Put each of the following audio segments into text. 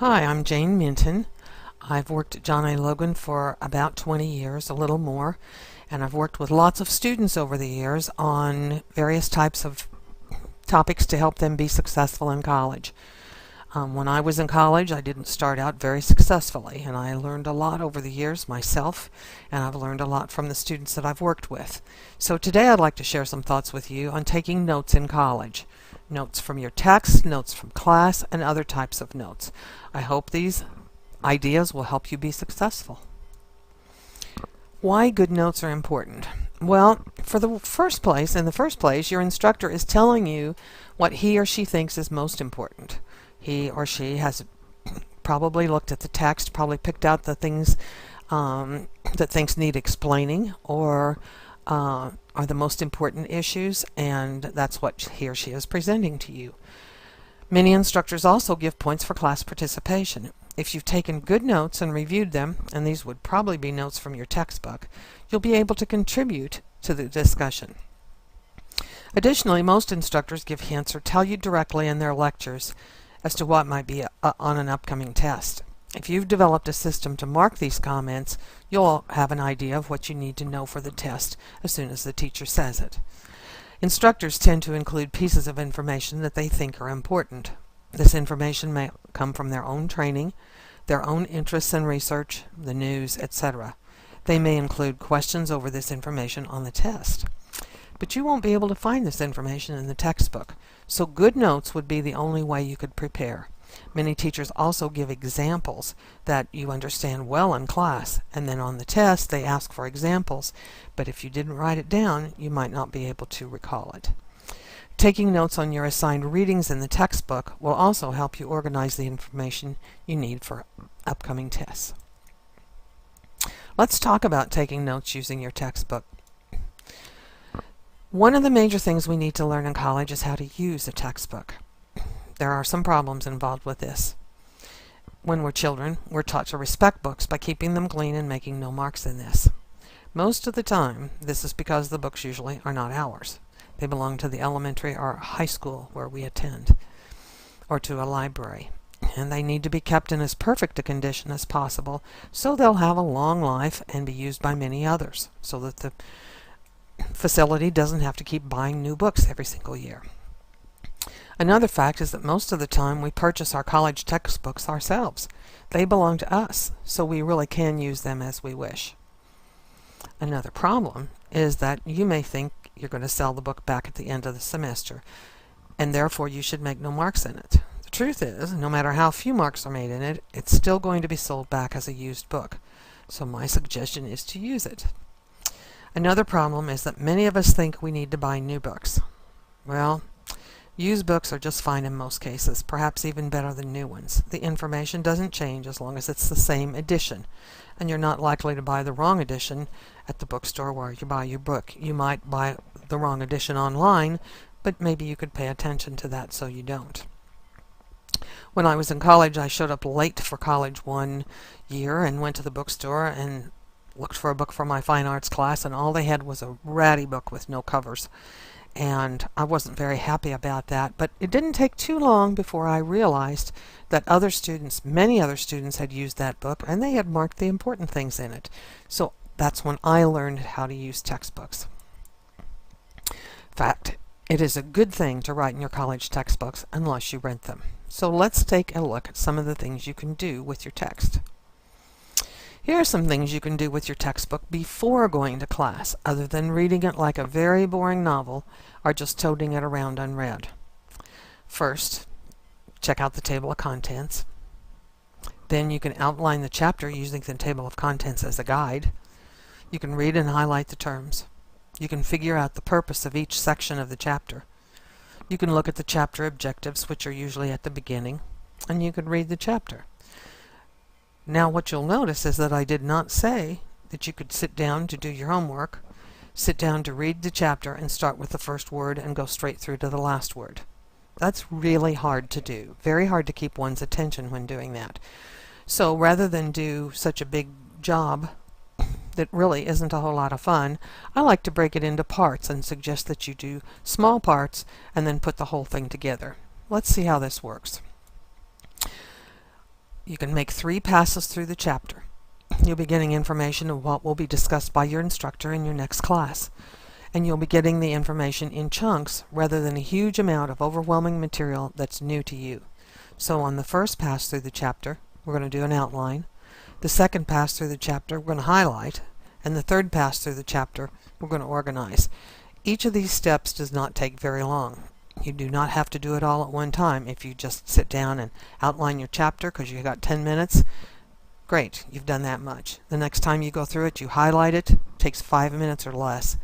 Hi, I'm Jane Minton. I've worked at John A. Logan for about 20 years, a little more, and I've worked with lots of students over the years on various types of topics to help them be successful in college. When I was in college, I didn't start out very successfully, and I learned a lot over the years myself, and I've learned a lot from the students that I've worked with. So today I'd like to share some thoughts with you on taking notes in college. Notes from your text, notes from class, and other types of notes. I hope these ideas will help you be successful. Why good notes are important? Well, in the first place, your instructor is telling you what he or she thinks is most important. He or she has probably looked at the text, probably picked out the things that things need explaining or are the most important issues, and that's what he or she is presenting to you. Many instructors also give points for class participation. If you've taken good notes and reviewed them, and these would probably be notes from your textbook, you'll be able to contribute to the discussion. Additionally, most instructors give hints or tell you directly in their lectures as to what might be on an upcoming test. If you've developed a system to mark these comments, you'll have an idea of what you need to know for the test as soon as the teacher says it. Instructors tend to include pieces of information that they think are important. This information may come from their own training, their own interests in research, the news, etc. They may include questions over this information on the test. But you won't be able to find this information in the textbook, so good notes would be the only way you could prepare. Many teachers also give examples that you understand well in class, and then on the test they ask for examples, but if you didn't write it down, you might not be able to recall it. Taking notes on your assigned readings in the textbook will also help you organize the information you need for upcoming tests. Let's talk about taking notes using your textbook. One of the major things we need to learn in college is how to use a textbook. There are some problems involved with this. When we're children, we're taught to respect books by keeping them clean and making no marks in this. Most of the time, this is because the books usually are not ours. They belong to the elementary or high school where we attend, or to a library. And they need to be kept in as perfect a condition as possible so they'll have a long life and be used by many others, so that the facility doesn't have to keep buying new books every single year. Another fact is that most of the time we purchase our college textbooks ourselves. They belong to us, so we really can use them as we wish. Another problem is that you may think you're going to sell the book back at the end of the semester, and therefore you should make no marks in it. The truth is, no matter how few marks are made in it, it's still going to be sold back as a used book. So my suggestion is to use it. Another problem is that many of us think we need to buy new books. Well, used books are just fine in most cases, perhaps even better than new ones. The information doesn't change as long as it's the same edition, and you're not likely to buy the wrong edition at the bookstore where you buy your book. You might buy the wrong edition online, but maybe you could pay attention to that so you don't. When I was in college, I showed up late for college one year and went to the bookstore and looked for a book for my fine arts class, and all they had was a ratty book with no covers. And I wasn't very happy about that, but it didn't take too long before I realized that many other students had used that book, and they had marked the important things in it. So that's when I learned how to use textbooks. In fact, it is a good thing to write in your college textbooks unless you rent them. So let's take a look at some of the things you can do with your text. Here are some things you can do with your textbook before going to class, other than reading it like a very boring novel or just toting it around unread. First, check out the table of contents. Then you can outline the chapter using the table of contents as a guide. You can read and highlight the terms. You can figure out the purpose of each section of the chapter. You can look at the chapter objectives, which are usually at the beginning, and you can read the chapter. Now what you'll notice is that I did not say that you could sit down to do your homework, sit down to read the chapter and start with the first word and go straight through to the last word. That's really hard to do. Very hard to keep one's attention when doing that. So rather than do such a big job that really isn't a whole lot of fun, I like to break it into parts and suggest that you do small parts and then put the whole thing together. Let's see how this works. You can make 3 passes through the chapter. You'll be getting information of what will be discussed by your instructor in your next class. And you'll be getting the information in chunks rather than a huge amount of overwhelming material that's new to you. So on the first pass through the chapter, we're going to do an outline. The second pass through the chapter, we're going to highlight. And the third pass through the chapter, we're going to organize. Each of these steps does not take very long. You do not have to do it all at one time. If you just sit down and outline your chapter because you got 10 minutes, great, you've done that much. The next time you go through it, you highlight it. It takes 5 minutes or less.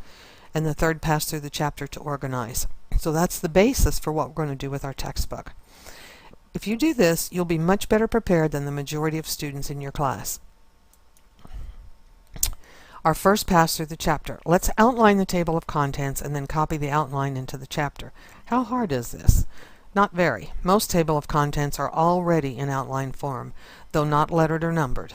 And the third pass through the chapter to organize. So that's the basis for what we're going to do with our textbook. If you do this, you'll be much better prepared than the majority of students in your class. Our first pass through the chapter. Let's outline the table of contents and then copy the outline into the chapter. How hard is this? Not very. Most table of contents are already in outline form, though not lettered or numbered.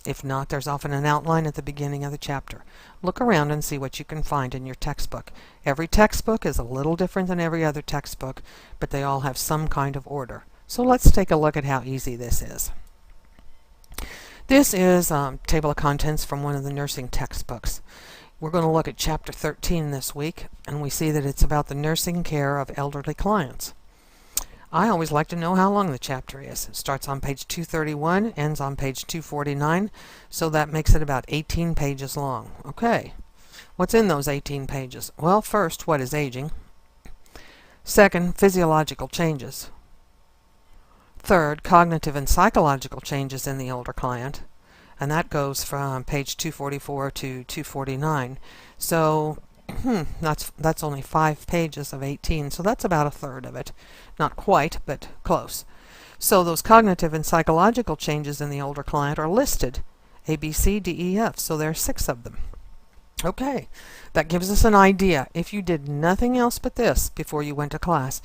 If not, there's often an outline at the beginning of the chapter. Look around and see what you can find in your textbook. Every textbook is a little different than every other textbook, but they all have some kind of order. So let's take a look at how easy this is. This is a table of contents from one of the nursing textbooks. We're going to look at chapter 13 this week, and we see that it's about the nursing care of elderly clients. I always like to know how long the chapter is. It starts on page 231, ends on page 249, so that makes it about 18 pages long. Okay, what's in those 18 pages? Well, first, what is aging? Second, physiological changes. Third, cognitive and psychological changes in the older client, and that goes from page 244 to 249. So that's only 5 pages of 18, so that's about a third of it. Not quite, but close. So those cognitive and psychological changes in the older client are listed, A, B, C, D, E, F, so there are 6 of them. Okay, that gives us an idea. If you did nothing else but this before you went to class,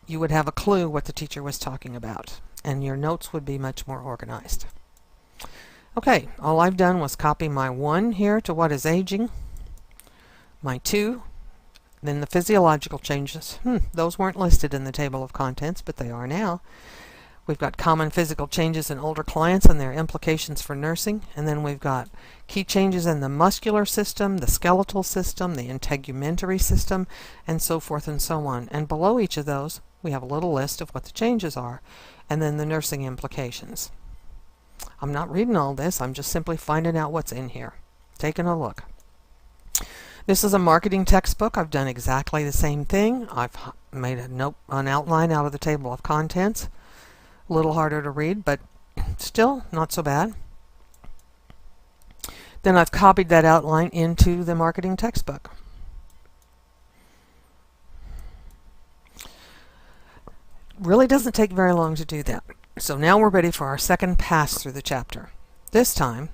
you would have a clue what the teacher was talking about, and your notes would be much more organized. Okay, all I've done was copy my 1 here to what is aging, my 2, then the physiological changes. Those weren't listed in the table of contents, but they are now. We've got common physical changes in older clients and their implications for nursing, and then we've got key changes in the muscular system, the skeletal system, the integumentary system, and so forth and so on. And below each of those, we have a little list of what the changes are, and then the nursing implications. I'm not reading all this, I'm just simply finding out what's in here. Taking a look. This is a marketing textbook. I've done exactly the same thing. I've made an outline out of the table of contents. A little harder to read, but still not so bad. Then I've copied that outline into the marketing textbook. Really doesn't take very long to do that. So now we're ready for our second pass through the chapter. This time,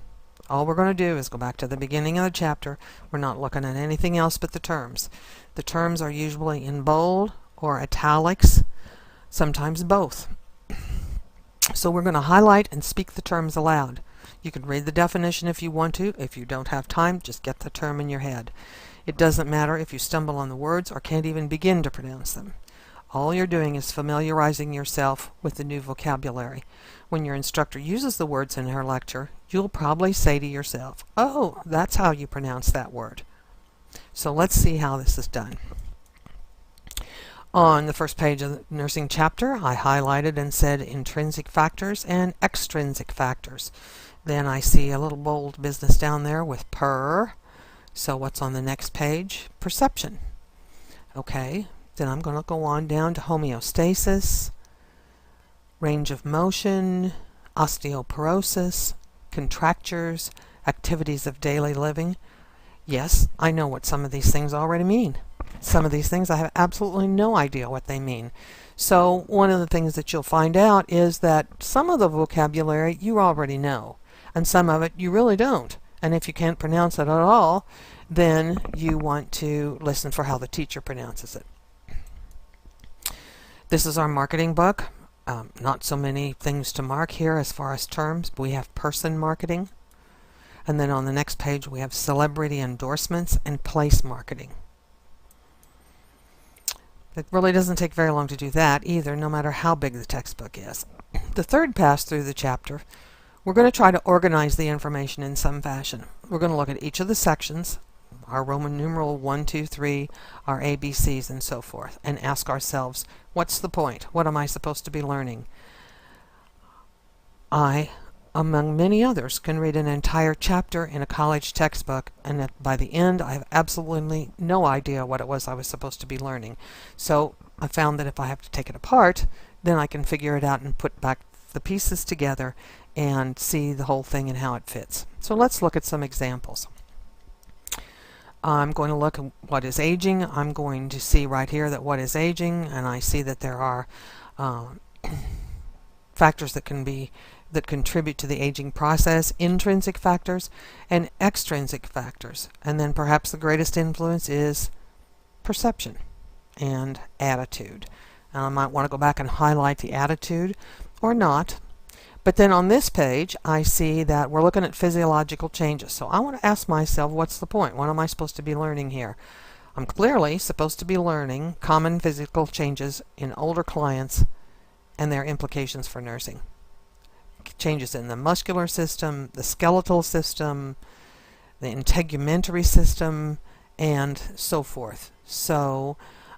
all we're going to do is go back to the beginning of the chapter. We're not looking at anything else but the terms. The terms are usually in bold or italics, sometimes both. So we're going to highlight and speak the terms aloud. You can read the definition if you want to. If you don't have time, just get the term in your head. It doesn't matter if you stumble on the words or can't even begin to pronounce them. All you're doing is familiarizing yourself with the new vocabulary. When your instructor uses the words in her lecture, you'll probably say to yourself, "Oh, that's how you pronounce that word." So let's see how this is done. On the first page of the nursing chapter, I highlighted and said intrinsic factors and extrinsic factors. Then I see a little bold business down there with per. So what's on the next page? Perception. Okay, then I'm going to go on down to homeostasis, range of motion, osteoporosis, contractures, activities of daily living. Yes, I know what some of these things already mean. Some of these things I have absolutely no idea what they mean. So one of the things that you'll find out is that some of the vocabulary you already know, and some of it you really don't. And if you can't pronounce it at all, then you want to listen for how the teacher pronounces it. This is our marketing book. Not so many things to mark here as far as terms. We have person marketing. And then on the next page we have celebrity endorsements and place marketing. It really doesn't take very long to do that either, no matter how big the textbook is. The third pass through the chapter, we're going to try to organize the information in some fashion. We're going to look at each of the sections, our Roman numeral 1, 2, 3, our ABCs, and so forth, and ask ourselves, what's the point? What am I supposed to be learning? I, among many others, can read an entire chapter in a college textbook, and by the end I have absolutely no idea what it was I was supposed to be learning. So I found that if I have to take it apart, then I can figure it out and put back the pieces together and see the whole thing and how it fits. So let's look at some examples. I'm going to look at what is aging. I'm going to see right here that what is aging, and I see that there are factors that contribute to the aging process, intrinsic factors and extrinsic factors. And then perhaps the greatest influence is perception and attitude. And I might want to go back and highlight the attitude or not. But then on this page, I see that we're looking at physiological changes. So I want to ask myself, what's the point? What am I supposed to be learning here? I'm clearly supposed to be learning common physical changes in older clients and their implications for nursing. Changes in the muscular system, the skeletal system, the integumentary system, and so forth. So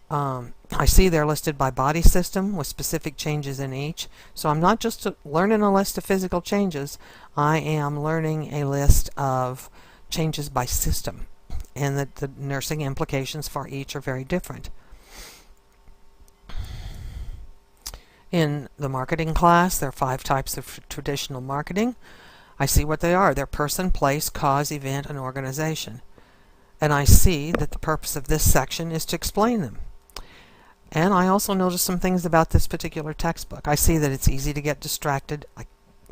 I see they're listed by body system with specific changes in each. So I'm not just learning a list of physical changes, I am learning a list of changes by system, and that the nursing implications for each are very different. In the marketing class, there are 5 types of traditional marketing. I see what they are. They're person, place, cause, event, and organization. And I see that the purpose of this section is to explain them. And I also notice some things about this particular textbook. I see that it's easy to get distracted. I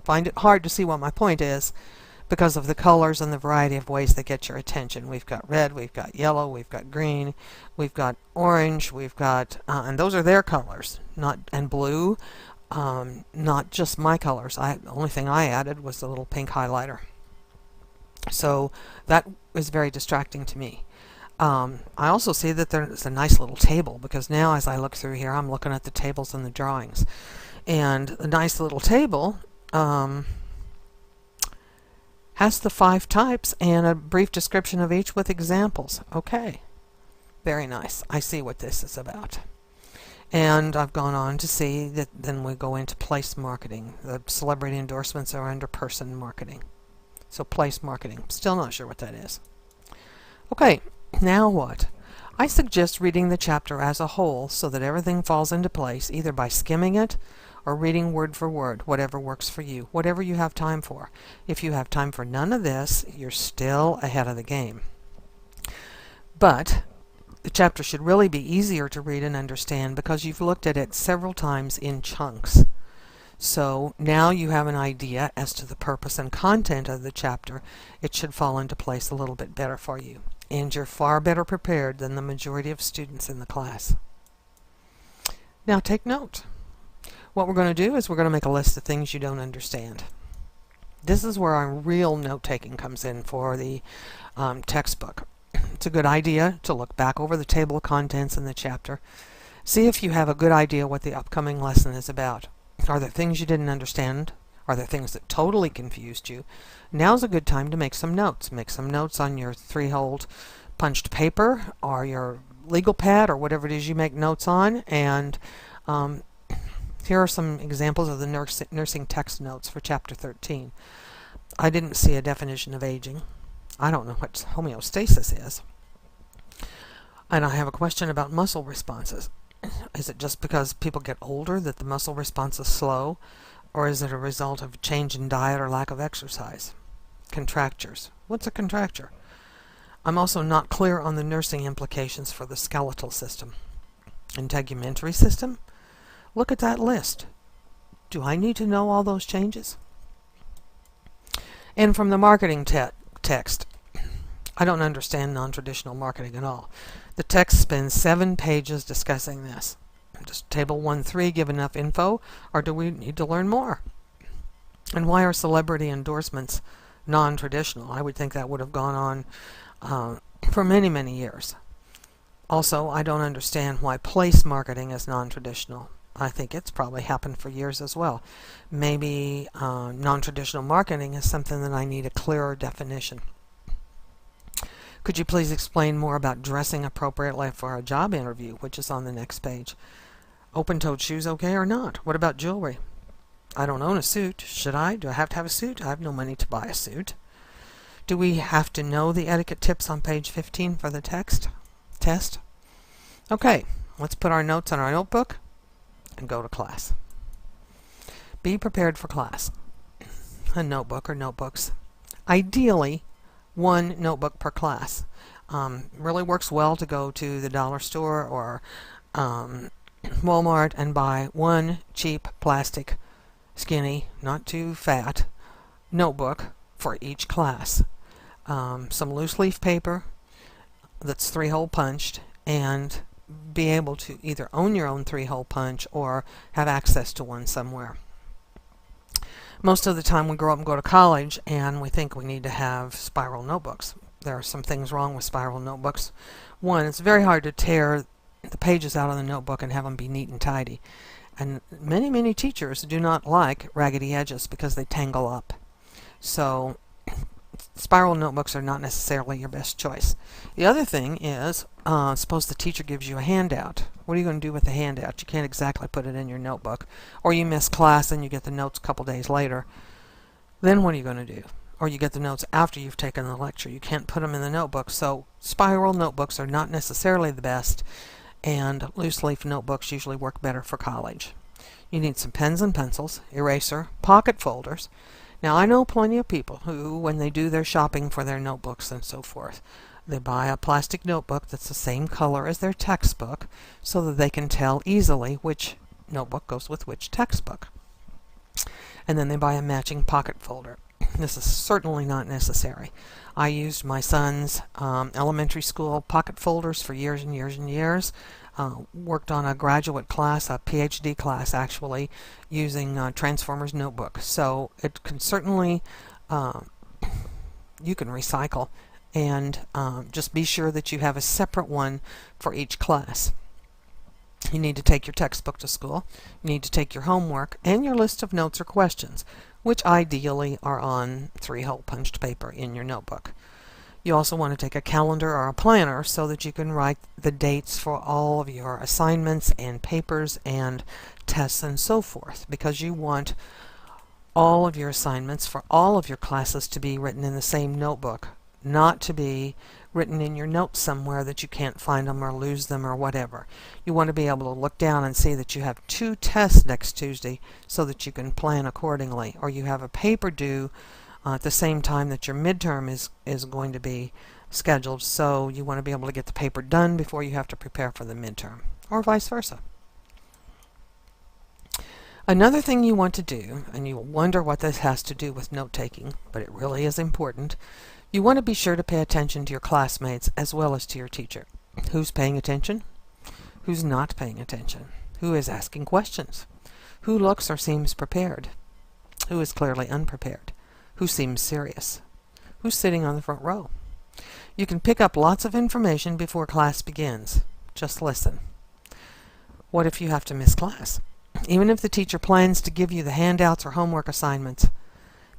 find it hard to see what my point is because of the colors and the variety of ways that get your attention. We've got red, we've got yellow, we've got green, we've got orange, we've got, and those are their colors, and blue, not just my colors. The only thing I added was the little pink highlighter. So that is very distracting to me. I also see that there's a nice little table, because now as I look through here, I'm looking at the tables and the drawings. And the nice little table has the 5 types and a brief description of each with examples. Okay, very nice. I see what this is about. And I've gone on to see that then we go into place marketing. The celebrity endorsements are under person marketing. So place marketing. Still not sure what that is. Okay, now what? I suggest reading the chapter as a whole so that everything falls into place, either by skimming it or reading word for word, whatever works for you, whatever you have time for. If you have time for none of this, you're still ahead of the game. But the chapter should really be easier to read and understand because you've looked at it several times in chunks. So now you have an idea as to the purpose and content of the chapter. It should fall into place a little bit better for you. And you're far better prepared than the majority of students in the class. Now take note. What we're going to do is we're going to make a list of things you don't understand. This is where our real note-taking comes in for the textbook. It's a good idea to look back over the table of contents in the chapter. See if you have a good idea what the upcoming lesson is about. Are there things you didn't understand? Are there things that totally confused you? Now's a good time to make some notes. Make some notes on your 3-hold punched paper or your legal pad or whatever it is you make notes on. And here are some examples of the nursing text notes for Chapter 13. I didn't see a definition of aging. I don't know what homeostasis is. And I have a question about muscle responses. Is it just because people get older that the muscle response is slow? Or is it a result of change in diet or lack of exercise? Contractures. What's a contracture? I'm also not clear on the nursing implications for the skeletal system. Integumentary system? Look at that list. Do I need to know all those changes? And from the marketing text, I don't understand non-traditional marketing at all. The text spends 7 pages discussing this. Does Table 1.3 give enough info, or do we need to learn more? And why are celebrity endorsements non-traditional? I would think that would have gone on for many, many years. Also, I don't understand why place marketing is non-traditional. I think it's probably happened for years as well. Maybe non-traditional marketing is something that I need a clearer definition. Could you please explain more about dressing appropriately for a job interview, which is on the next page? Open-toed shoes okay or not? What about jewelry? I don't own a suit. Should I? Do I have to have a suit? I have no money to buy a suit. Do we have to know the etiquette tips on page 15 for the test? Okay, let's put our notes on our notebook and go to class. Be prepared for class. A notebook or notebooks. Ideally, one notebook per class. Really works well to go to the dollar store or Walmart and buy one cheap plastic, skinny, not too fat, notebook for each class. Some loose leaf paper that's 3-hole punched, and be able to either own your own 3-hole punch or have access to one somewhere. Most of the time we grow up and go to college and we think we need to have spiral notebooks. There are some things wrong with spiral notebooks. One, it's very hard to tear the pages out of the notebook and have them be neat and tidy. And many teachers do not like raggedy edges because they tangle up. So spiral notebooks are not necessarily your best choice. The other thing is, suppose the teacher gives you a handout. What are you going to do with the handout? You can't exactly put it in your notebook. Or you miss class and you get the notes a couple days later. Then what are you going to do? Or you get the notes after you've taken the lecture. You can't put them in the notebook. So spiral notebooks are not necessarily the best, and loose leaf notebooks usually work better for college. You need some pens and pencils, eraser, pocket folders. Now, I know plenty of people who, when they do their shopping for their notebooks and so forth, they buy a plastic notebook that's the same color as their textbook so that they can tell easily which notebook goes with which textbook. And then they buy a matching pocket folder. This is certainly not necessary. I used my son's elementary school pocket folders for years and years and years. Worked on a graduate class, a PhD class actually, using Transformers notebook. So it can certainly, you can recycle, and just be sure that you have a separate one for each class. You need to take your textbook to school. You need to take your homework and your list of notes or questions, which ideally are on 3-hole punched paper in your notebook. You also want to take a calendar or a planner so that you can write the dates for all of your assignments and papers and tests and so forth, because you want all of your assignments for all of your classes to be written in the same notebook, not to be written in your notes somewhere that you can't find them or lose them or whatever. You want to be able to look down and see that you have 2 tests next Tuesday so that you can plan accordingly, or you have a paper due at the same time that your midterm is going to be scheduled, so you want to be able to get the paper done before you have to prepare for the midterm, or vice versa. Another thing you want to do, and you wonder what this has to do with note-taking, but it really is important, you want to be sure to pay attention to your classmates as well as to your teacher. Who's paying attention? Who's not paying attention? Who is asking questions? Who looks or seems prepared? Who is clearly unprepared? Who seems serious? Who's sitting on the front row? You can pick up lots of information before class begins. Just listen. What if you have to miss class? Even if the teacher plans to give you the handouts or homework assignments,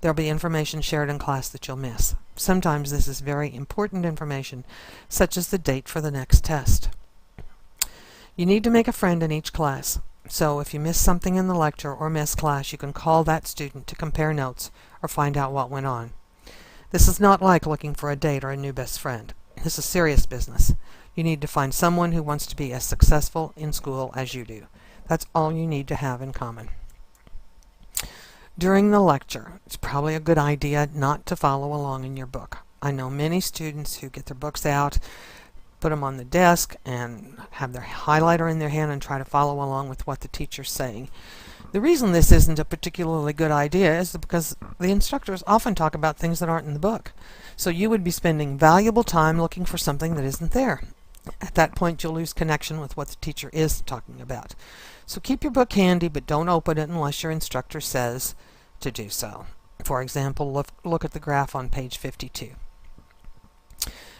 there'll be information shared in class that you'll miss. Sometimes this is very important information, such as the date for the next test. You need to make a friend in each class. So if you miss something in the lecture or miss class, you can call that student to compare notes or find out what went on. This is not like looking for a date or a new best friend. This is serious business. You need to find someone who wants to be as successful in school as you do. That's all you need to have in common. During the lecture, it's probably a good idea not to follow along in your book. I know many students who get their books out, put them on the desk, and have their highlighter in their hand and try to follow along with what the teacher's saying. The reason this isn't a particularly good idea is because the instructors often talk about things that aren't in the book. So you would be spending valuable time looking for something that isn't there. At that point, you'll lose connection with what the teacher is talking about. So keep your book handy, but don't open it unless your instructor says to do so. For example, look at the graph on page 52.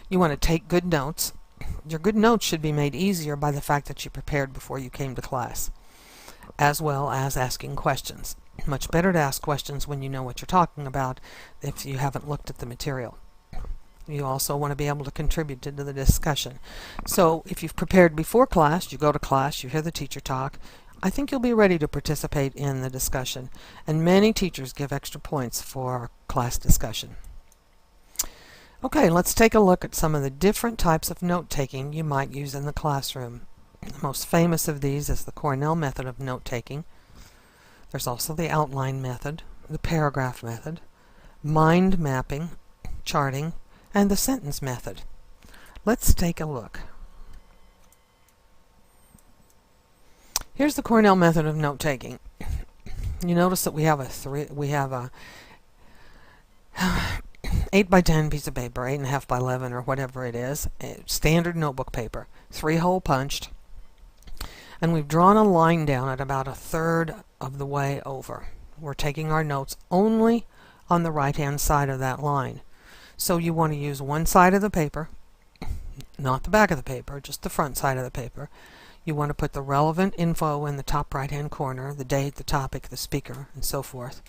You want to take good notes Your good notes should be made easier by the fact that you prepared before you came to class, as well as asking questions. Much better to ask questions when you know what you're talking about if you haven't looked at the material. You also want to be able to contribute to the discussion. So if you've prepared before class, you go to class, you hear the teacher talk, I think you'll be ready to participate in the discussion. And many teachers give extra points for class discussion. Okay, let's take a look at some of the different types of note-taking you might use in the classroom. The most famous of these is the Cornell method of note-taking. There's also the outline method, the paragraph method, mind mapping, charting, and the sentence method. Let's take a look. Here's the Cornell method of note-taking. You notice that we have a 8 by 10 piece of paper, 8.5 by 11 or whatever it is, standard notebook paper, 3-hole punched, and we've drawn a line down at about 1/3 of the way over. We're taking our notes only on the right-hand side of that line. So you want to use one side of the paper, not the back of the paper, just the front side of the paper. You want to put the relevant info in the top right-hand corner, the date, the topic, the speaker, and so forth.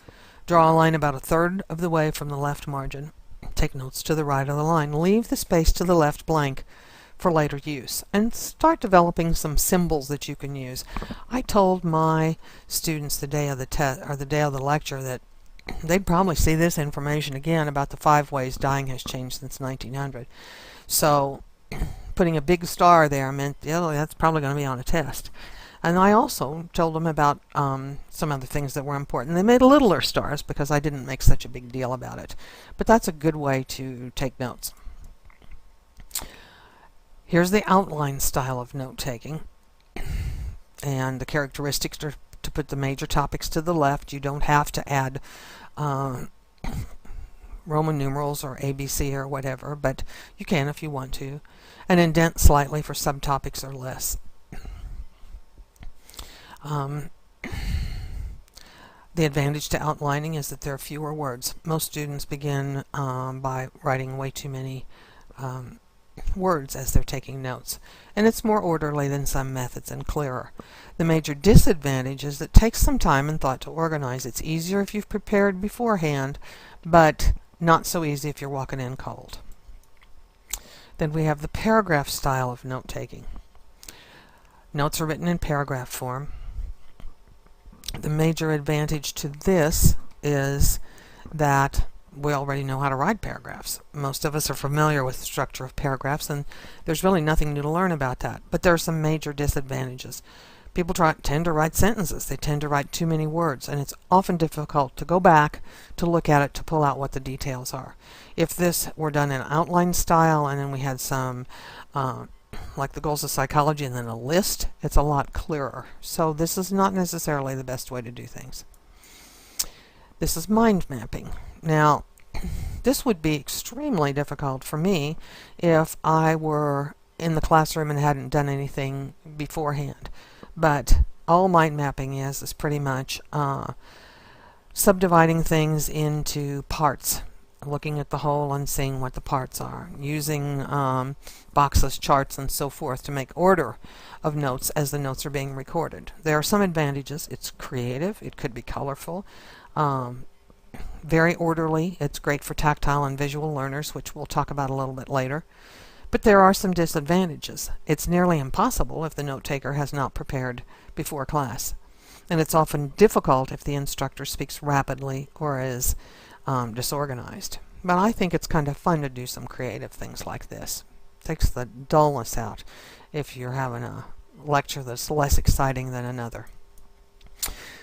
Draw a line about 1/3 of the way from the left margin. Take notes to the right of the line. Leave the space to the left blank for later use, and start developing some symbols that you can use. I told my students the day of the test or the day of the lecture that they'd probably see this information again about the 5 ways dying has changed since 1900. So putting a big star there meant, yeah, that's probably going to be on a test. And I also told them about some other things that were important. They made littler stars because I didn't make such a big deal about it. But that's a good way to take notes. Here's the outline style of note-taking. And the characteristics are to put the major topics to the left. You don't have to add Roman numerals or ABC or whatever, but you can if you want to. And indent slightly for subtopics or less. The advantage to outlining is that there are fewer words. Most students begin by writing way too many words as they're taking notes, and it's more orderly than some methods and clearer. The major disadvantage is that it takes some time and thought to organize. It's easier if you've prepared beforehand, but not so easy if you're walking in cold. Then we have the paragraph style of note-taking. Notes are written in paragraph form. The major advantage to this is that we already know how to write paragraphs. Most of us are familiar with the structure of paragraphs, and there's really nothing new to learn about that. But there are some major disadvantages. People tend to write sentences. They tend to write too many words, and it's often difficult to go back to look at it to pull out what the details are. If this were done in outline style and then we had some like the goals of psychology and then a list, it's a lot clearer. So this is not necessarily the best way to do things. This is mind mapping. Now, this would be extremely difficult for me if I were in the classroom and hadn't done anything beforehand. But all mind mapping is pretty much subdividing things into parts, looking at the whole and seeing what the parts are, using boxes, charts, and so forth to make order of notes as the notes are being recorded. There are some advantages. It's creative. It could be colorful. Very orderly. It's great for tactile and visual learners, which we'll talk about a little bit later. But there are some disadvantages. It's nearly impossible if the note-taker has not prepared before class. And it's often difficult if the instructor speaks rapidly or is disorganized. But I think it's kind of fun to do some creative things like this. Takes the dullness out if you're having a lecture that's less exciting than another.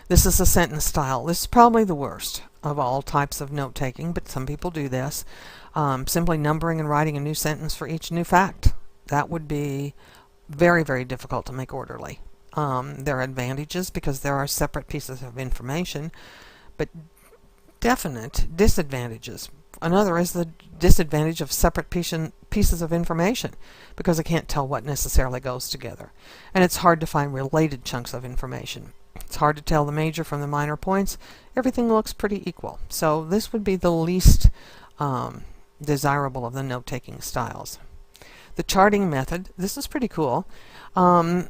This is a sentence style. This is probably the worst of all types of note-taking, but some people do this. Simply numbering and writing a new sentence for each new fact. That would be very, very difficult to make orderly. There are advantages because there are separate pieces of information, but definite disadvantages. Another is the disadvantage of separate pieces of information because I can't tell what necessarily goes together. And it's hard to find related chunks of information. It's hard to tell the major from the minor points. Everything looks pretty equal. So this would be the least desirable of the note-taking styles. The charting method, this is pretty cool. You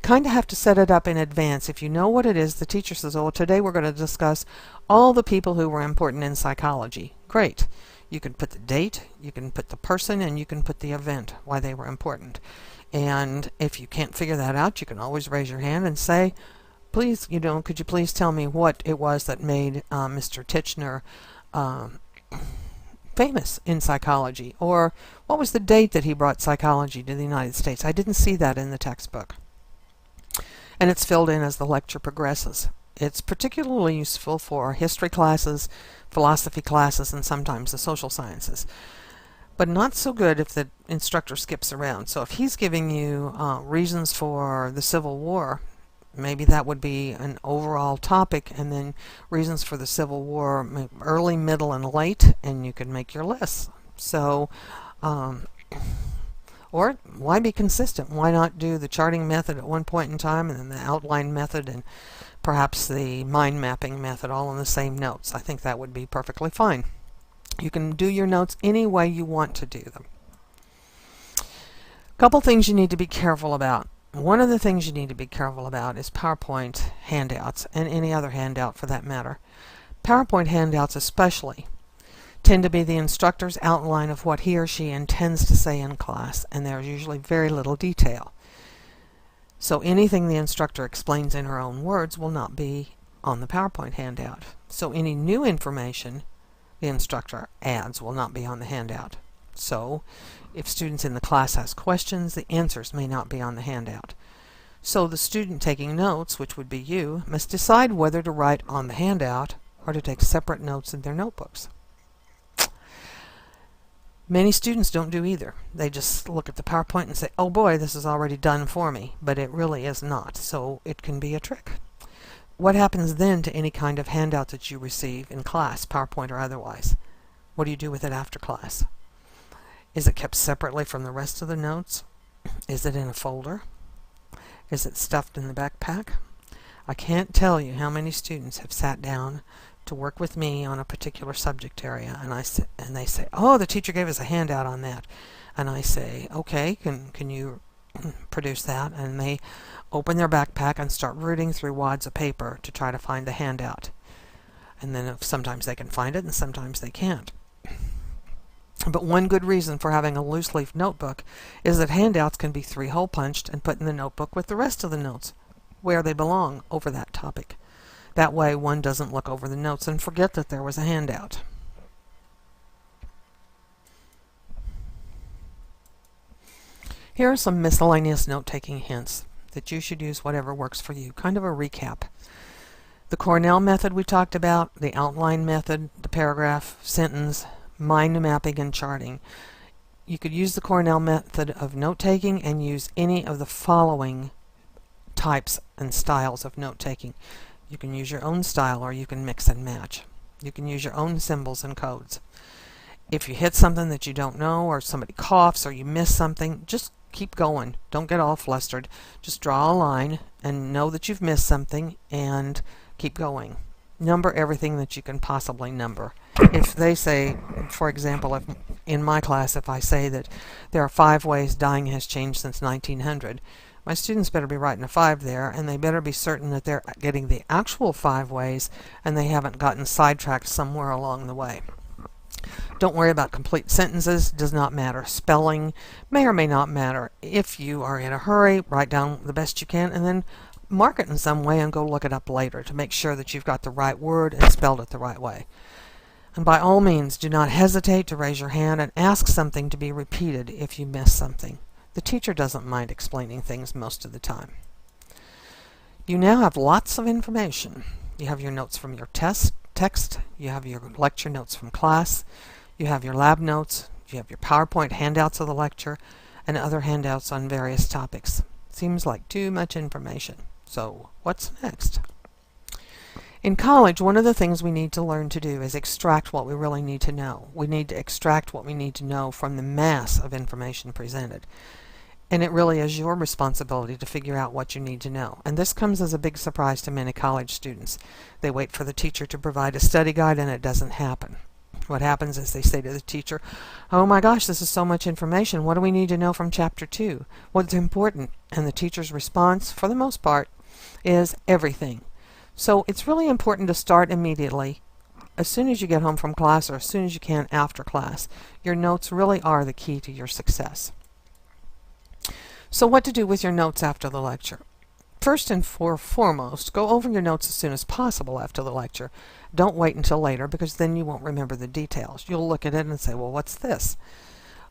kind of have to set it up in advance. If you know what it is, the teacher says, oh, today we're going to discuss all the people who were important in psychology. Great. You can put the date, you can put the person, and you can put the event, why they were important. And if you can't figure that out, you can always raise your hand and say, please, could you please tell me what it was that made Mr. Titchener famous in psychology? Or what was the date that he brought psychology to the United States? I didn't see that in the textbook. And it's filled in as the lecture progresses. It's particularly useful for history classes, philosophy classes, and sometimes the social sciences. But not so good if the instructor skips around. So if he's giving you reasons for the Civil War, maybe that would be an overall topic, and then reasons for the Civil War, early, middle, and late, and you could make your lists. So, or why be consistent? Why not do the charting method at one point in time, and then the outline method, and perhaps the mind mapping method all in the same notes? I think that would be perfectly fine. You can do your notes any way you want to do them. A couple things you need to be careful about. One of the things you need to be careful about is PowerPoint handouts, and any other handout for that matter. PowerPoint handouts especially tend to be the instructor's outline of what he or she intends to say in class, and there's usually very little detail. So anything the instructor explains in her own words will not be on the PowerPoint handout. So any new information the instructor adds will not be on the handout. So if students in the class ask questions, the answers may not be on the handout. So the student taking notes, which would be you, must decide whether to write on the handout or to take separate notes in their notebooks. Many students don't do either. They just look at the PowerPoint and say, oh boy, this is already done for me, but it really is not. So it can be a trick. What happens then to any kind of handout that you receive in class, PowerPoint or otherwise? What do you do with it after class? Is it kept separately from the rest of the notes? Is it in a folder? Is it stuffed in the backpack? I can't tell you how many students have sat down to work with me on a particular subject area, and they say, oh, the teacher gave us a handout on that. And I say, okay, can you produce that? And they open their backpack and start rooting through wads of paper to try to find the handout. And then sometimes they can find it and sometimes they can't. But one good reason for having a loose leaf notebook is that handouts can be 3-hole punched and put in the notebook with the rest of the notes where they belong over that topic. That way one doesn't look over the notes and forget that there was a handout. Here are some miscellaneous note-taking hints that you should use whatever works for you. Kind of a recap. The Cornell method we talked about, the outline method, the paragraph, sentence, mind mapping, and charting. You could use the Cornell method of note-taking and use any of the following types and styles of note-taking. You can use your own style, or you can mix and match. You can use your own symbols and codes. If you hit something that you don't know, or somebody coughs, or you miss something, just keep going. Don't get all flustered. Just draw a line and know that you've missed something and keep going. Number everything that you can possibly number. If they say, for example, if in my class, if I say that there are 5 ways dying has changed since 1900, my students better be writing a 5 there, and they better be certain that they're getting the actual 5 ways and they haven't gotten sidetracked somewhere along the way. Don't worry about complete sentences. Does not matter. Spelling may or may not matter. If you are in a hurry, write down the best you can and then mark it in some way and go look it up later to make sure that you've got the right word and spelled it the right way. And by all means, do not hesitate to raise your hand and ask something to be repeated if you miss something. The teacher doesn't mind explaining things most of the time. You now have lots of information. You have your notes from your text, you have your lecture notes from class, you have your lab notes, you have your PowerPoint handouts of the lecture, and other handouts on various topics. Seems like too much information. So what's next? In college, one of the things we need to learn to do is extract what we really need to know. We need to extract what we need to know from the mass of information presented. And it really is your responsibility to figure out what you need to know. And this comes as a big surprise to many college students. They wait for the teacher to provide a study guide and it doesn't happen. What happens is they say to the teacher, "Oh my gosh, this is so much information. What do we need to know from Chapter 2? What's important?" And the teacher's response, for the most part, is everything. So it's really important to start immediately, as soon as you get home from class or as soon as you can after class. Your notes really are the key to your success. So what to do with your notes after the lecture? First and foremost, go over your notes as soon as possible after the lecture. Don't wait until later, because then you won't remember the details. You'll look at it and say, well, what's this?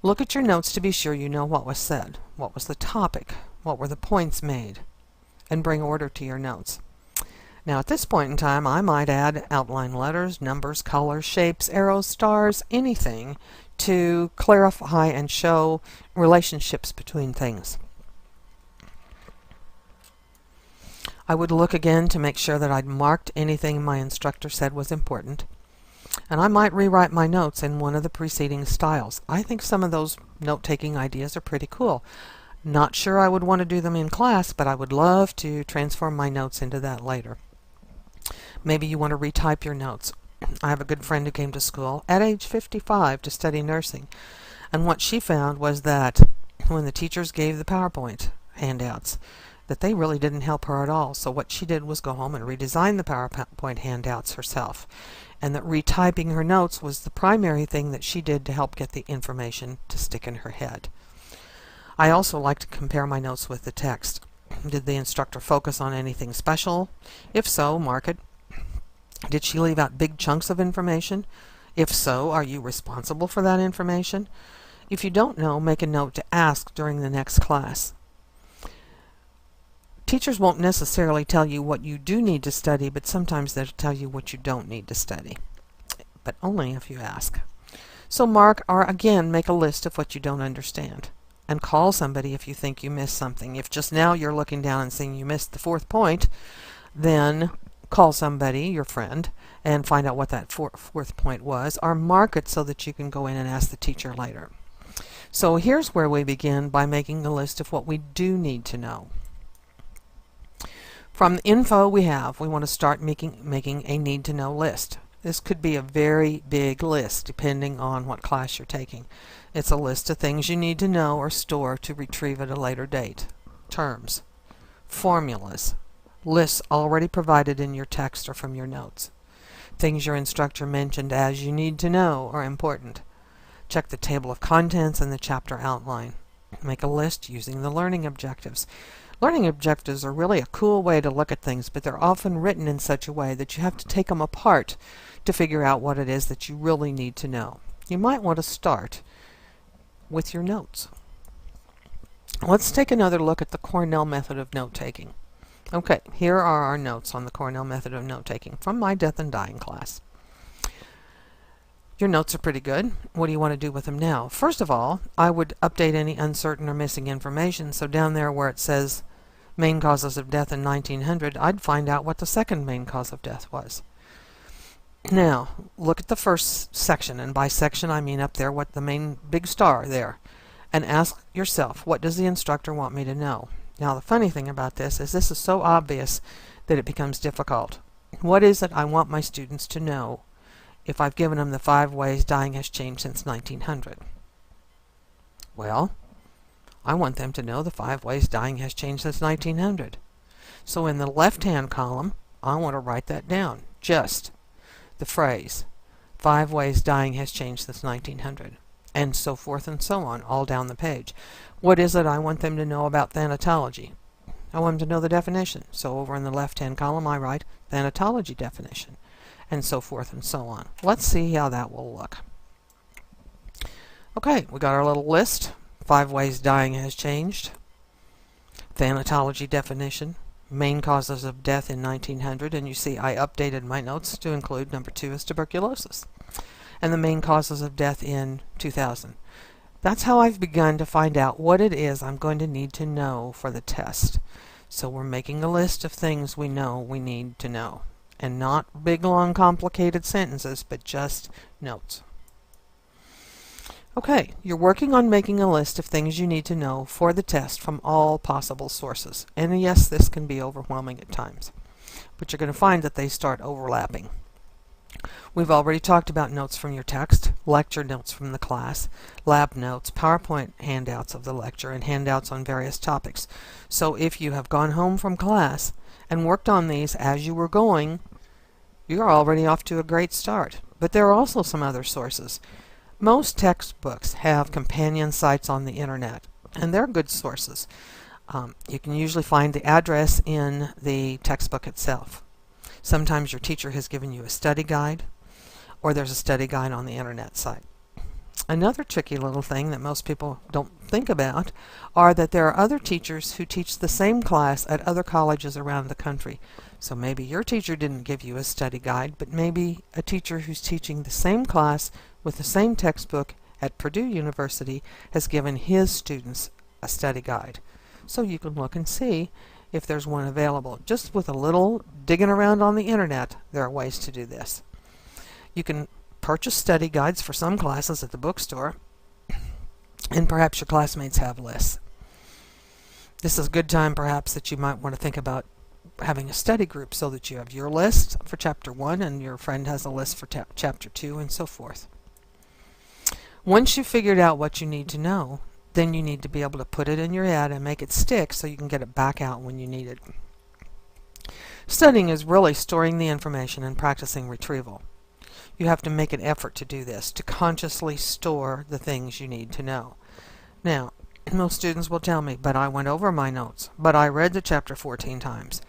Look at your notes to be sure you know what was said, what was the topic, what were the points made, and bring order to your notes. Now at this point in time, I might add outline letters, numbers, colors, shapes, arrows, stars, anything to clarify and show relationships between things. I would look again to make sure that I'd marked anything my instructor said was important. And I might rewrite my notes in one of the preceding styles. I think some of those note-taking ideas are pretty cool. Not sure I would want to do them in class, but I would love to transform my notes into that later. Maybe you want to retype your notes. I have a good friend who came to school at age 55 to study nursing. And what she found was that when the teachers gave the PowerPoint handouts, that they really didn't help her at all. So what she did was go home and redesign the PowerPoint handouts herself. And that retyping her notes was the primary thing that she did to help get the information to stick in her head. I also like to compare my notes with the text. Did the instructor focus on anything special? If so, mark it. Did she leave out big chunks of information? If so, are you responsible for that information? If you don't know, make a note to ask during the next class. Teachers won't necessarily tell you what you do need to study, but sometimes they'll tell you what you don't need to study. But only if you ask. So mark, or again, make a list of what you don't understand. And call somebody if you think you missed something. If just now you're looking down and seeing you missed the fourth point, then call somebody, your friend, and find out what that fourth point was, or mark it so that you can go in and ask the teacher later. So here's where we begin, by making a list of what we do need to know. From the info we want to start making a need-to-know list. This could be a very big list depending on what class you're taking. It's a list of things you need to know or store to retrieve at a later date. Terms, formulas, lists already provided in your text or from your notes. Things your instructor mentioned as you need to know are important. Check the table of contents and the chapter outline. Make a list using the learning objectives. Learning objectives are really a cool way to look at things, but they're often written in such a way that you have to take them apart to figure out what it is that you really need to know. You might want to start with your notes. Let's take another look at the Cornell method of note-taking. Okay, here are our notes on the Cornell method of note-taking from my Death and Dying class. Your notes are pretty good. What do you want to do with them now? First of all, I would update any uncertain or missing information. So down there where it says main causes of death in 1900, I'd find out what the second main cause of death was. Now, look at the first section, and by section I mean up there, what the main big star there, and ask yourself, what does the instructor want me to know? Now, the funny thing about this is so obvious that it becomes difficult. What is it I want my students to know if I've given them the 5 ways dying has changed since 1900? Well, I want them to know the 5 ways dying has changed since 1900. So in the left-hand column, I want to write that down. Just the phrase, 5 ways dying has changed since 1900. And so forth and so on, all down the page. What is it I want them to know about thanatology? I want them to know the definition. So over in the left-hand column, I write thanatology definition, and so forth and so on. Let's see how that will look. Okay, we got our little list. 5 ways dying has changed. Thanatology definition. Main causes of death in 1900. And you see I updated my notes to include number 2 is tuberculosis. And the main causes of death in 2000. That's how I've begun to find out what it is I'm going to need to know for the test. So we're making a list of things we know we need to know. And not big, long, complicated sentences, but just notes. Okay, you're working on making a list of things you need to know for the test from all possible sources. And yes, this can be overwhelming at times, but you're going to find that they start overlapping. We've already talked about notes from your text, lecture notes from the class, lab notes, PowerPoint handouts of the lecture, and handouts on various topics. So if you have gone home from class and worked on these as you were going, you're already off to a great start. But there are also some other sources. Most textbooks have companion sites on the internet, and they're good sources. You can usually find the address in the textbook itself. Sometimes your teacher has given you a study guide, or there's a study guide on the internet site. Another tricky little thing that most people don't think about are that there are other teachers who teach the same class at other colleges around the country. So maybe your teacher didn't give you a study guide, but maybe a teacher who's teaching the same class with the same textbook at Purdue University has given his students a study guide. So you can look and see if there's one available. Just with a little digging around on the internet, there are ways to do this. You can purchase study guides for some classes at the bookstore, and perhaps your classmates have lists. This is a good time perhaps that you might want to think about having a study group so that you have your list for Chapter 1 and your friend has a list for Chapter 2 and so forth. Once you've figured out what you need to know, then you need to be able to put it in your head and make it stick so you can get it back out when you need it. Studying is really storing the information and practicing retrieval. You have to make an effort to do this, to consciously store the things you need to know. Now, most students will tell me, but I went over my notes, but I read the chapter 14 times.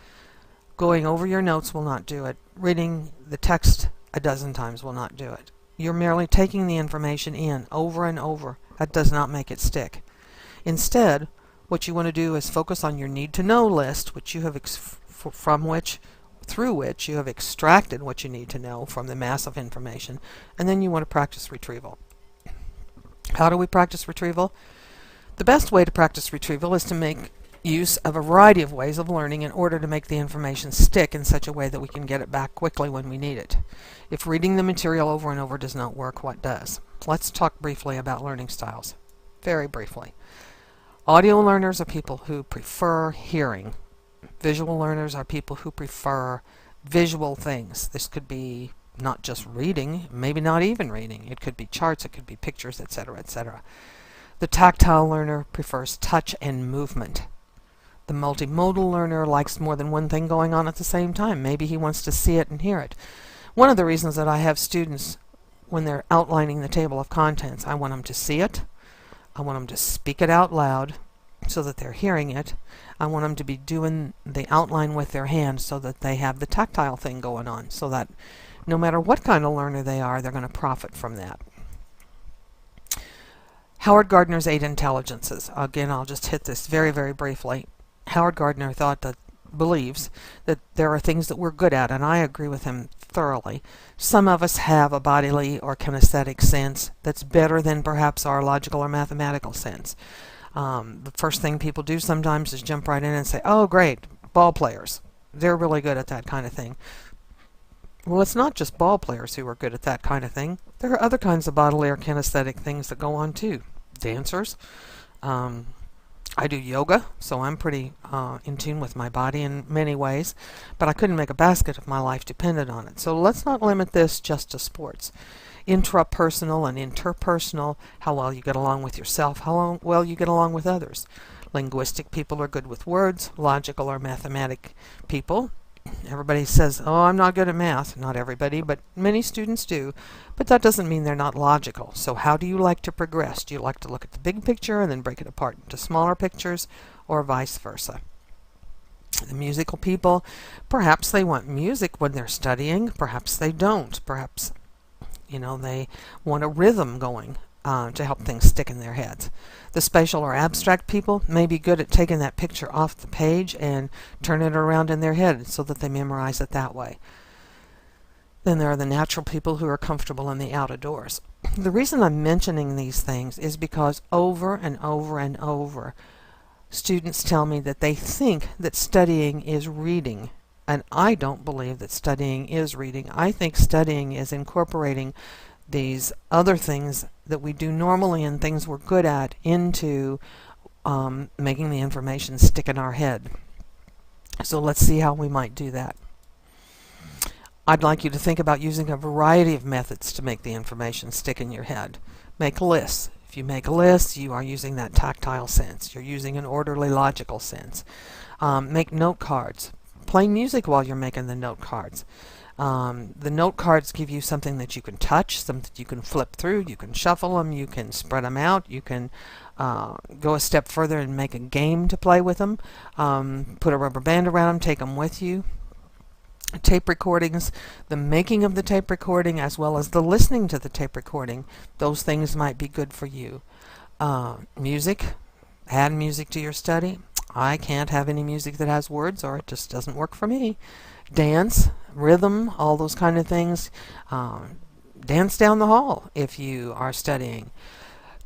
Going over your notes will not do it. Reading the text a dozen times will not do it. You're merely taking the information in over and over. That does not make it stick. Instead, what you want to do is focus on your need-to-know list, which you have through which you have extracted what you need to know from the mass of information, and then you want to practice retrieval. How do we practice retrieval? The best way to practice retrieval is to make use of a variety of ways of learning in order to make the information stick in such a way that we can get it back quickly when we need it. If reading the material over and over does not work, what does? Let's talk briefly about learning styles. Very briefly. Audio learners are people who prefer hearing. Visual learners are people who prefer visual things. This could be not just reading, maybe not even reading. It could be charts, it could be pictures, etc., etc. The tactile learner prefers touch and movement. The multimodal learner likes more than one thing going on at the same time. Maybe he wants to see it and hear it. One of the reasons that I have students, when they're outlining the table of contents, I want them to see it. I want them to speak it out loud so that they're hearing it. I want them to be doing the outline with their hands so that they have the tactile thing going on, so that no matter what kind of learner they are, they're going to profit from that. Howard Gardner's 8 intelligences. Again, I'll just hit this very, very briefly. Howard Gardner believes that there are things that we're good at, and I agree with him thoroughly. Some of us have a bodily or kinesthetic sense that's better than perhaps our logical or mathematical sense. The first thing people do sometimes is jump right in and say, oh great, ball players. They're really good at that kind of thing. Well, it's not just ball players who are good at that kind of thing. There are other kinds of bodily or kinesthetic things that go on too. Dancers. I do yoga, so I'm pretty in tune with my body in many ways, but I couldn't make a basket if my life depended on it. So let's not limit this just to sports. Intrapersonal and interpersonal, how well you get along with yourself, how well you get along with others. Linguistic people are good with words. Logical or mathematic people. Everybody says, oh, I'm not good at math. Not everybody, but many students do. But that doesn't mean they're not logical. So how do you like to progress? Do you like to look at the big picture and then break it apart into smaller pictures, or vice versa? The musical people, perhaps they want music when they're studying. Perhaps they don't. Perhaps, they want a rhythm going to help things stick in their heads. The spatial or abstract people may be good at taking that picture off the page and turn it around in their head so that they memorize it that way. Then there are the natural people who are comfortable in the outdoors. The reason I'm mentioning these things is because over and over and over, students tell me that they think that studying is reading. And I don't believe that studying is reading. I think studying is incorporating these other things that we do normally and things we're good at into making the information stick in our head. So let's see how we might do that. I'd like you to think about using a variety of methods to make the information stick in your head. Make lists. If you make lists, you are using that tactile sense. You're using an orderly, logical sense. Make note cards. Play music while you're making the note cards. The note cards give you something that you can touch, something you can flip through, you can shuffle them, you can spread them out, you can go a step further and make a game to play with them. Put a rubber band around them, take them with you. Tape recordings, the making of the tape recording as well as the listening to the tape recording, those things might be good for you. Music, add music to your study. I can't have any music that has words, or it just doesn't work for me. Dance, rhythm, all those kind of things. Dance down the hall if you are studying.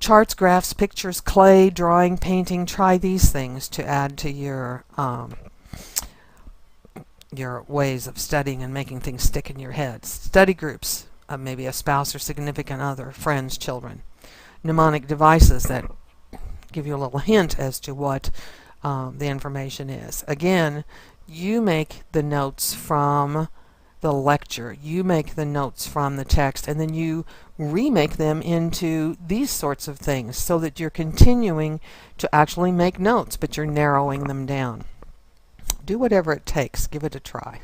Charts, graphs, pictures, clay, drawing, painting, try these things to add to your ways of studying and making things stick in your head. Study groups, maybe a spouse or significant other, friends, children. Mnemonic devices that give you a little hint as to what the information is. Again, you make the notes from the lecture. You make the notes from the text, and then you remake them into these sorts of things so that you're continuing to actually make notes, but you're narrowing them down. Do whatever it takes. Give it a try.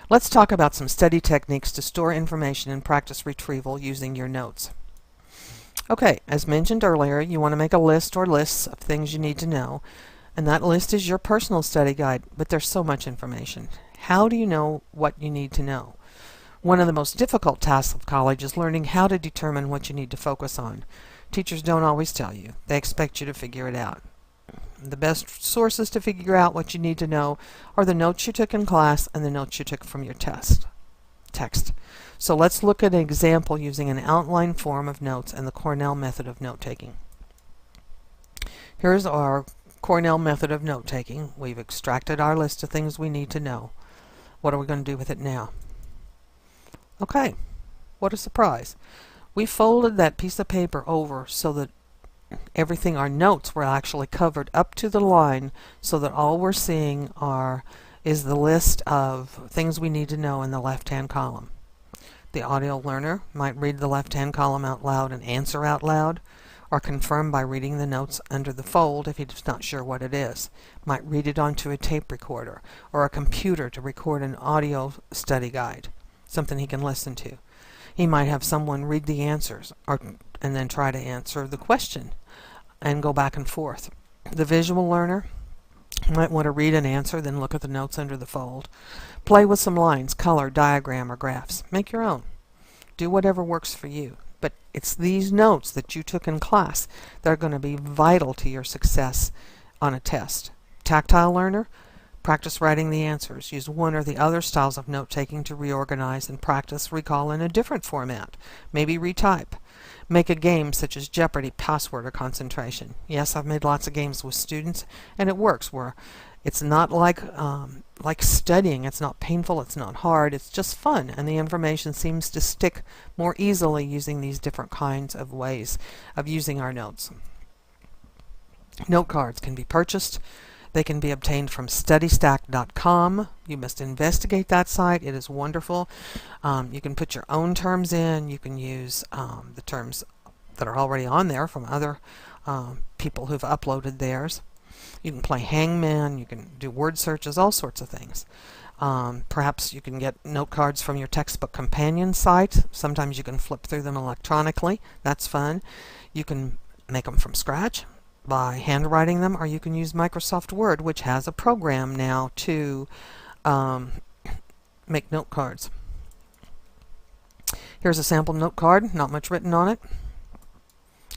Let's talk about some study techniques to store information and practice retrieval using your notes. Okay, as mentioned earlier, you want to make a list or lists of things you need to know, and that list is your personal study guide, but there's so much information. How do you know what you need to know? One of the most difficult tasks of college is learning how to determine what you need to focus on. Teachers don't always tell you. They expect you to figure it out. The best sources to figure out what you need to know are the notes you took in class and the notes you took from your text. So let's look at an example using an outline form of notes and the Cornell method of note-taking. Here's our Cornell method of note-taking. We've extracted our list of things we need to know. What are we going to do with it now? Okay, what a surprise. We folded that piece of paper over so that everything, our notes, were actually covered up to the line so that all we're seeing is the list of things we need to know in the left-hand column. The audio learner might read the left-hand column out loud and answer out loud, or confirm by reading the notes under the fold if he's not sure what it is. Might read it onto a tape recorder or a computer to record an audio study guide, something he can listen to. He might have someone read the answers and then try to answer the question and go back and forth. The visual learner might want to read an answer, then look at the notes under the fold. Play with some lines, color, diagram, or graphs. Make your own. Do whatever works for you. But it's these notes that you took in class that are going to be vital to your success on a test. Tactile learner, practice writing the answers. Use one or the other styles of note-taking to reorganize and practice recall in a different format. Maybe retype. Make a game such as Jeopardy, password, or concentration. Yes, I've made lots of games with students, and it works where it's not like studying. It's not painful, it's not hard, it's just fun, and the information seems to stick more easily using these different kinds of ways of using our notes. Note cards can be purchased. They can be obtained from studystack.com. You must investigate that site. It is wonderful. You can put your own terms in. You can use the terms that are already on there from other people who've uploaded theirs. You can play hangman. You can do word searches, all sorts of things. Perhaps you can get note cards from your textbook companion site. Sometimes you can flip through them electronically. That's fun. You can make them from scratch by handwriting them, or you can use Microsoft Word, which has a program now to make note cards. Here's a sample note card, not much written on it,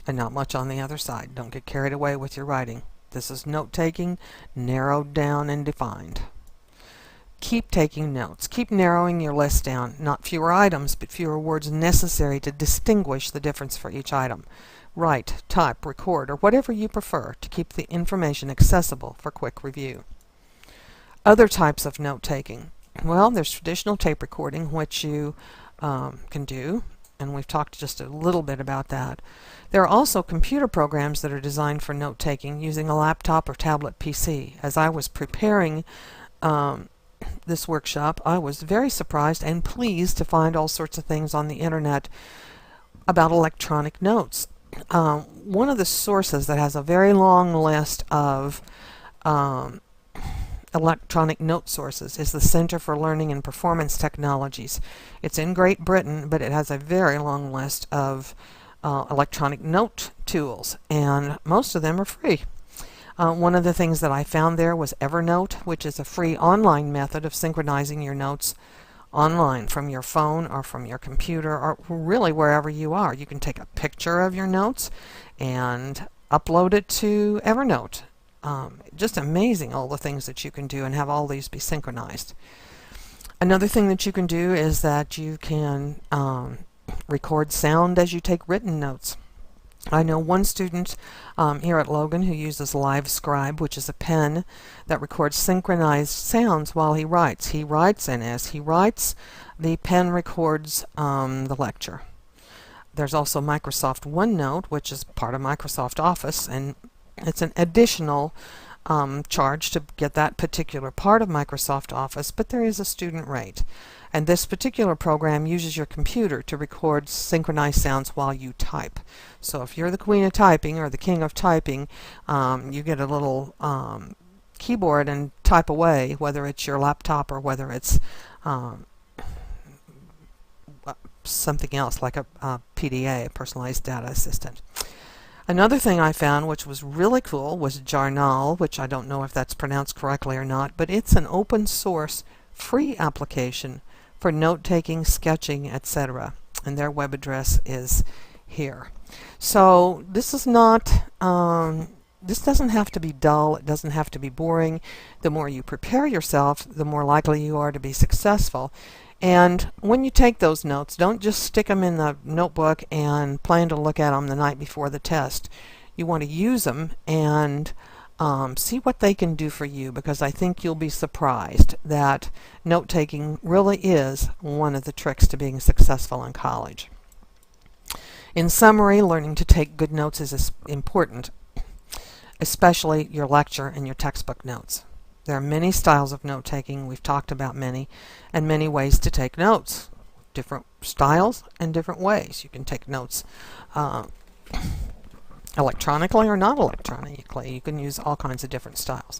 and not much on the other side. Don't get carried away with your writing. This is note-taking, narrowed down and defined. Keep taking notes. Keep narrowing your list down. Not fewer items, but fewer words necessary to distinguish the difference for each item. Write, type, record, or whatever you prefer to keep the information accessible for quick review. Other types of note-taking. Well, there's traditional tape recording, which you can do, and we've talked just a little bit about that. There are also computer programs that are designed for note-taking using a laptop or tablet PC. As I was preparing this workshop, I was very surprised and pleased to find all sorts of things on the internet about electronic notes. One of the sources that has a very long list of electronic note sources is the Center for Learning and Performance Technologies. It's in Great Britain, but it has a very long list of electronic note tools, and most of them are free. One of the things that I found there was Evernote, which is a free online method of synchronizing your notes online from your phone or from your computer or really wherever you are. You can take a picture of your notes and upload it to Evernote. Just amazing all the things that you can do and have all these be synchronized. Another thing that you can do is that you can record sound as you take written notes. I know one student here at Logan who uses LiveScribe, which is a pen that records synchronized sounds while he writes. He writes, and as he writes, the pen records the lecture. There's also Microsoft OneNote, which is part of Microsoft Office, and it's an additional charge to get that particular part of Microsoft Office, but there is a student rate. And this particular program uses your computer to record synchronized sounds while you type. So if you're the queen of typing or the king of typing, you get a little keyboard and type away, whether it's your laptop or whether it's something else like a PDA, a personalized data assistant. Another thing I found which was really cool was JALC, which I don't know if that's pronounced correctly or not, but it's an open source free application for note-taking, sketching, etc. And their web address is here. So this is not, this doesn't have to be dull, it doesn't have to be boring. The more you prepare yourself, the more likely you are to be successful. And when you take those notes, don't just stick them in the notebook and plan to look at them the night before the test. You want to use them and see what they can do for you, because I think you'll be surprised that note-taking really is one of the tricks to being successful in college. In summary, learning to take good notes is important, especially your lecture and your textbook notes. There are many styles of note-taking. We've talked about many, and many ways to take notes. Different styles and different ways. You can take notes electronically or not electronically. You can use all kinds of different styles.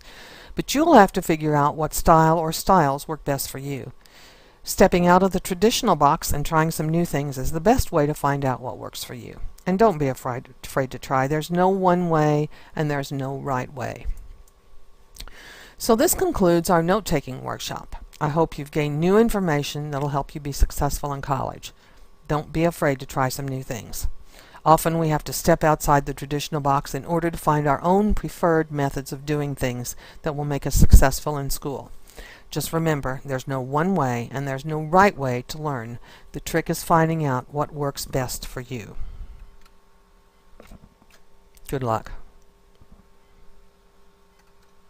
But you'll have to figure out what style or styles work best for you. Stepping out of the traditional box and trying some new things is the best way to find out what works for you. And don't be afraid to try. There's no one way and there's no right way. So this concludes our note-taking workshop. I hope you've gained new information that'll help you be successful in college. Don't be afraid to try some new things. Often we have to step outside the traditional box in order to find our own preferred methods of doing things that will make us successful in school. Just remember, there's no one way and there's no right way to learn. The trick is finding out what works best for you. Good luck.